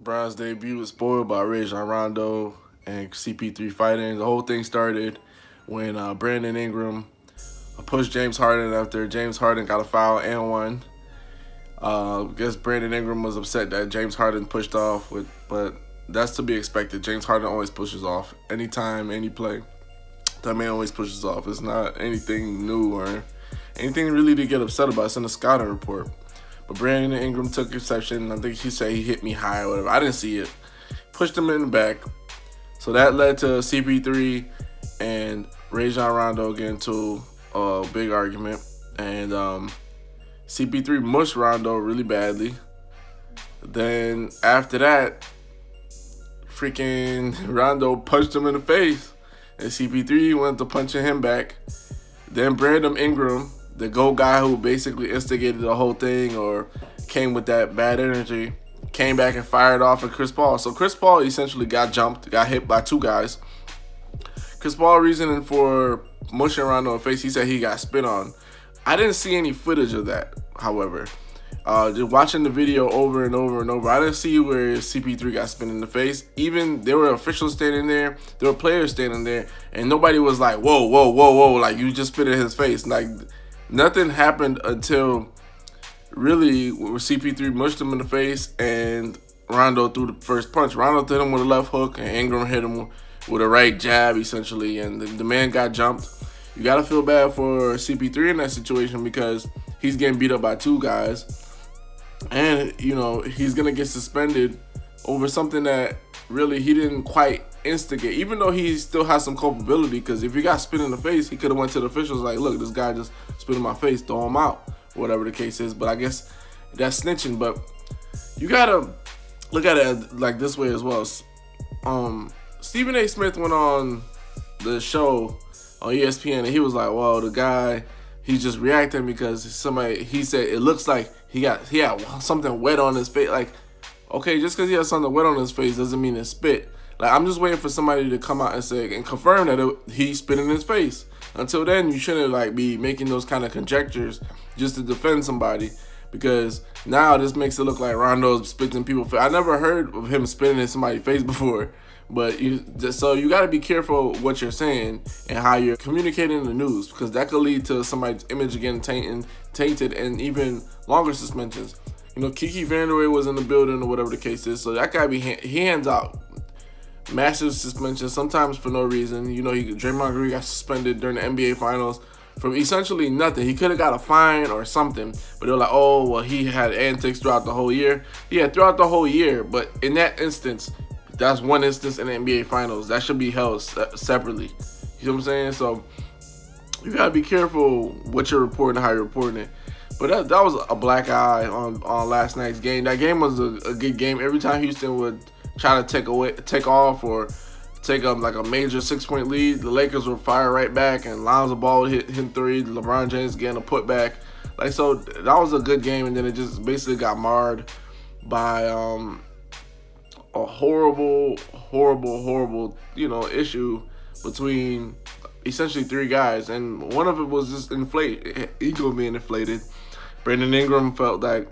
LeBron's debut was spoiled by Rajon Rondo and CP3 fighting. The whole thing started when Brandon Ingram pushed James Harden after James Harden got a foul and one. I guess Brandon Ingram was upset that James Harden pushed off, but that's to be expected. James Harden always pushes off. Anytime, any play, that man always pushes off. It's not anything new or anything really to get upset about. It's in the scouting report. But Brandon Ingram took exception. I think he said he hit me high or whatever. I didn't see it. Pushed him in the back. So that led to CP3 and Rajon Rondo getting into a big argument. And CP3 mushed Rondo really badly. Then after that, freaking Rondo punched him in the face. And CP3 went to punching him back. Then Brandon Ingram, the GOAT guy who basically instigated the whole thing or came with that bad energy, came back and fired off at Chris Paul. So Chris Paul essentially got hit by two guys. Chris Paul reasoning for mushing Rondo in the face, he said he got spit on. I didn't see any footage of that, however. Just watching the video over and over and over, I didn't see where CP3 got spit in the face. Even there were officials standing there, there were players standing there, and nobody was like, whoa, whoa, whoa, whoa, like you just spit in his face. Like, nothing happened until really where CP3 mushed him in the face and Rondo threw the first punch. Rondo hit him with a left hook and Ingram hit him with a right jab, essentially, and the man got jumped. You got to feel bad for CP3 in that situation because he's getting beat up by two guys. And, you know, he's going to get suspended over something that really he didn't quite instigate, even though he still has some culpability, because if he got spit in the face, he could have went to the officials like, look, this guy just spit in my face, throw him out, whatever the case is. But I guess that's snitching. But you got to look at it like this way as well. Stephen A. Smith went on the show on ESPN, and he was like, well, the guy, he's just reacting because he said it looks like he had something wet on his face. Like, okay, just because he has something wet on his face doesn't mean it's spit. Like, I'm just waiting for somebody to come out and say and confirm that he spit in his face. Until then, you shouldn't like be making those kind of conjectures just to defend somebody, because now this makes it look like Rondo's spitting in people's face. I never heard of him spitting in somebody's face before. But so you got to be careful what you're saying and how you're communicating the news, because that could lead to somebody's image getting tainted and even longer suspensions. You know, Kiki Vanderway was in the building or whatever the case is, so that guy he hands out massive suspensions, sometimes for no reason. You know, Draymond Green got suspended during the NBA Finals from essentially nothing. He could have got a fine or something, but they were like, oh, well, he had antics throughout the whole year. Yeah, throughout the whole year, but in that instance, that's one instance in the NBA Finals. That should be held separately. You know what I'm saying? So you gotta be careful what you're reporting, how you're reporting it. But that was a black eye on last night's game. That game was a good game. Every time Houston would try to take off or take like a major 6-point lead, the Lakers would fire right back, and Lonzo Ball would hit three. LeBron James getting a putback. Like, so that was a good game, and then it just basically got marred by a horrible, you know, issue between essentially three guys, and one of it was just ego being inflated. Brandon Ingram felt like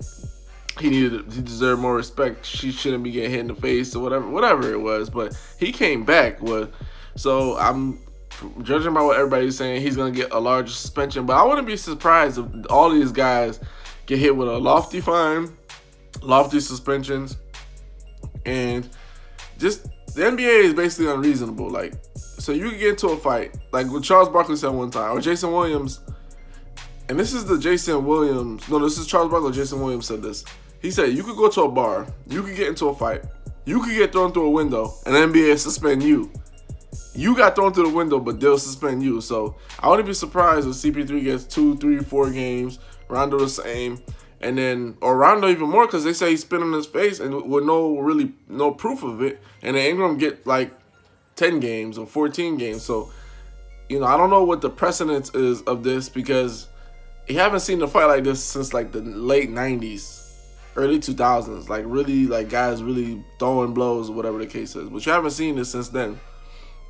he deserved more respect. She shouldn't be getting hit in the face or whatever it was. But he came back so I'm judging by what everybody's saying, he's gonna get a larger suspension. But I wouldn't be surprised if all these guys get hit with a lofty fine, lofty suspensions. And just the NBA is basically unreasonable. Like, so you can get into a fight, like what Charles Barkley said one time, or Jason Williams. And this is this is Charles Barkley. Jason Williams said this. He said you could go to a bar, you could get into a fight, you could get thrown through a window, and the NBA suspend you. You got thrown through the window, but they'll suspend you. So I wouldn't be surprised if CP3 gets 2, 3, 4 games. Rondo the same. And then, or Rondo even more, because they say he spit in his face and with no proof of it. And then Ingram get like 10 games or 14 games. So, you know, I don't know what the precedence is of this, because you haven't seen a fight like this since like the late 90s, early 2000s. Like, really, like guys really throwing blows or whatever the case is. But you haven't seen this since then.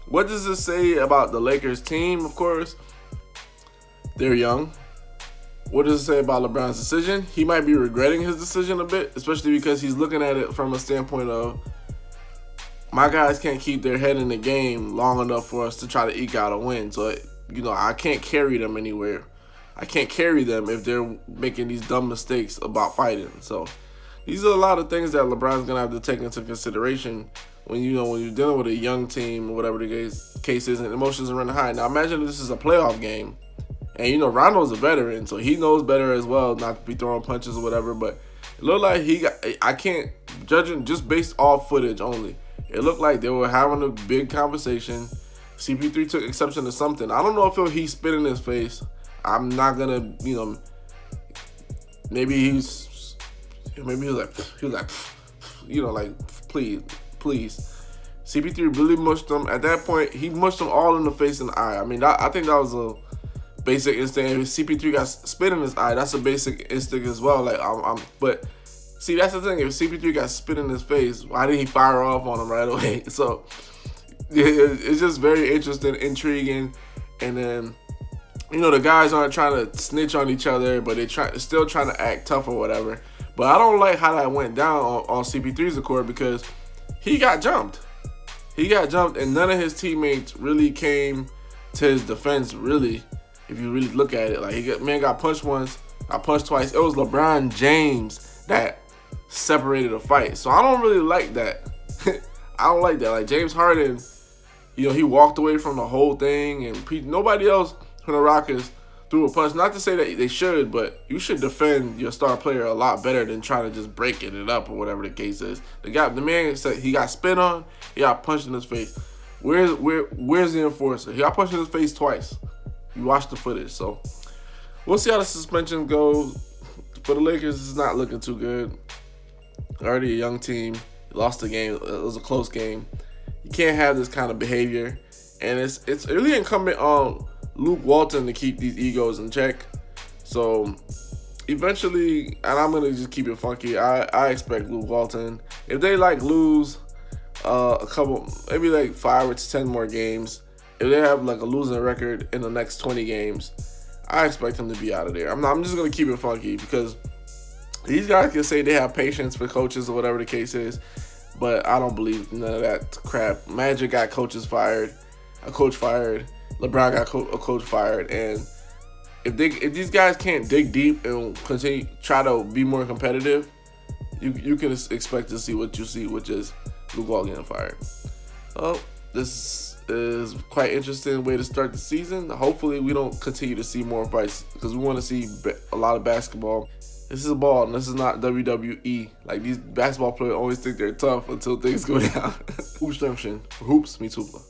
What does this say about the Lakers team? Of course, they're young. What does it say about LeBron's decision? He might be regretting his decision a bit, especially because he's looking at it from a standpoint of, my guys can't keep their head in the game long enough for us to try to eke out a win. So, I can't carry them anywhere. I can't carry them if they're making these dumb mistakes about fighting. So these are a lot of things that LeBron's going to have to take into consideration when you're dealing with a young team or whatever the case is, and emotions are running high. Now imagine this is a playoff game. And, Rondo's a veteran, so he knows better as well not to be throwing punches or whatever. But it looked like I can't, judging just based off footage only, it looked like they were having a big conversation. CP3 took exception to something. I don't know if he spit in his face. I'm not going to, maybe he was like, please. CP3 really mushed him. At that point, he mushed them all in the face and the eye. I mean, I think that was a basic instinct. If CP3 got spit in his eye, that's a basic instinct as well. But see, that's the thing. If CP3 got spit in his face, why didn't he fire off on him right away? So it's just very interesting, intriguing, and then the guys aren't trying to snitch on each other, but still trying to act tough or whatever. But I don't like how that went down on CP3's accord, because he got jumped. And none of his teammates really came to his defense, really. If you really look at it, man got punched once, got punched twice. It was LeBron James that separated the fight. So I don't really like that. I don't like that. Like James Harden, he walked away from the whole thing, and nobody else from the Rockets threw a punch. Not to say that they should, but you should defend your star player a lot better than trying to just break it up or whatever the case is. The man said he got spit on, he got punched in his face. Where's the enforcer? He got punched in his face twice. You watch the footage, so we'll see how the suspension goes. For the Lakers, it's not looking too good. Already a young team, lost the game. It was a close game. You can't have this kind of behavior, and it's really incumbent on Luke Walton to keep these egos in check. So eventually, and I'm gonna just keep it funky, I expect Luke Walton, if they lose a couple, maybe 5 or 10 more games, if they have a losing record in the next 20 games, I expect him to be out of there. I'm just going to keep it funky, because these guys can say they have patience for coaches or whatever the case is, but I don't believe none of that crap. Magic got a coach fired. LeBron got a coach fired. And if these guys can't dig deep and try to be more competitive, you can expect to see what you see, which is Luke Walton getting fired. Well, this is quite interesting way to start the season. Hopefully we don't continue to see more fights, because we want to see a lot of basketball. This is a ball, and this is not WWE. These basketball players always think they're tough until things go down. Hoops Junction. Hoops meets Hoopla.